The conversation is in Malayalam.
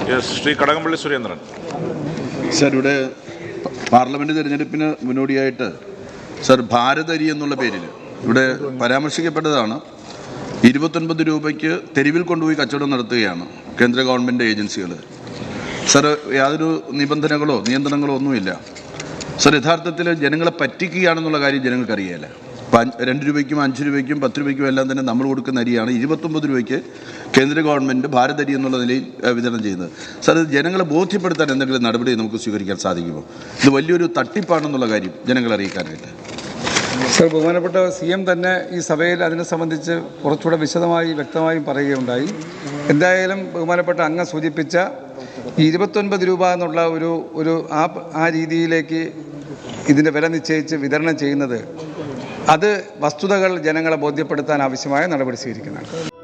ശ്രീ കടകംപള്ളി സുരേന്ദ്രൻ. സർ, ഇവിടെ പാർലമെൻറ്റ് തിരഞ്ഞെടുപ്പിന് മുന്നോടിയായിട്ട് സർ ഭാരതരി എന്നുള്ള പേരിൽ ഇവിടെ പരാമർശിക്കപ്പെട്ടതാണ്. 29 രൂപയ്ക്ക് തെരുവിൽ കൊണ്ടുപോയി കച്ചവടം നടത്തുകയാണ് കേന്ദ്ര ഗവൺമെൻറ് ഏജൻസികൾ. സർ, യാതൊരു നിയന്ത്രണങ്ങളോ ഒന്നുമില്ല. സർ, യഥാർത്ഥത്തിൽ ജനങ്ങളെ പറ്റിക്കുകയാണെന്നുള്ള കാര്യം ജനങ്ങൾക്കറിയില്ല. 2 രൂപയ്ക്കും 5 രൂപയ്ക്കും 10 രൂപയ്ക്കും എല്ലാം തന്നെ നമ്മൾ കൊടുക്കുന്ന അരിയാണ് 29 രൂപയ്ക്ക് കേന്ദ്ര ഗവൺമെൻറ് ഭാരതരി എന്നുള്ള നിലയിൽ വിതരണം ചെയ്യുന്നത്. സാർ, ഇത് ജനങ്ങളെ ബോധ്യപ്പെടുത്താൻ എന്തെങ്കിലും നടപടി നമുക്ക് സ്വീകരിക്കാൻ സാധിക്കുമോ? ഇത് വലിയൊരു തട്ടിപ്പാണെന്നുള്ള കാര്യം ജനങ്ങളെ അറിയിക്കാനായിട്ട്. സർ, ബഹുമാനപ്പെട്ട CM തന്നെ ഈ സഭയിൽ അതിനെ സംബന്ധിച്ച് കുറച്ചുകൂടെ വിശദമായി വ്യക്തമായും പറയുകയുണ്ടായി. എന്തായാലും ബഹുമാനപ്പെട്ട അങ്ങ് സൂചിപ്പിച്ച 29 രൂപ എന്നുള്ള ആ രീതിയിലേക്ക് ഇതിൻ്റെ വില നിശ്ചയിച്ച് വിതരണം ചെയ്യുന്നത് അത് വസ്തുതകൾ ജനങ്ങളെ ബോധ്യപ്പെടുത്താൻ ആവശ്യമായ നടപടി സ്വീകരിക്കുന്നതാണ്.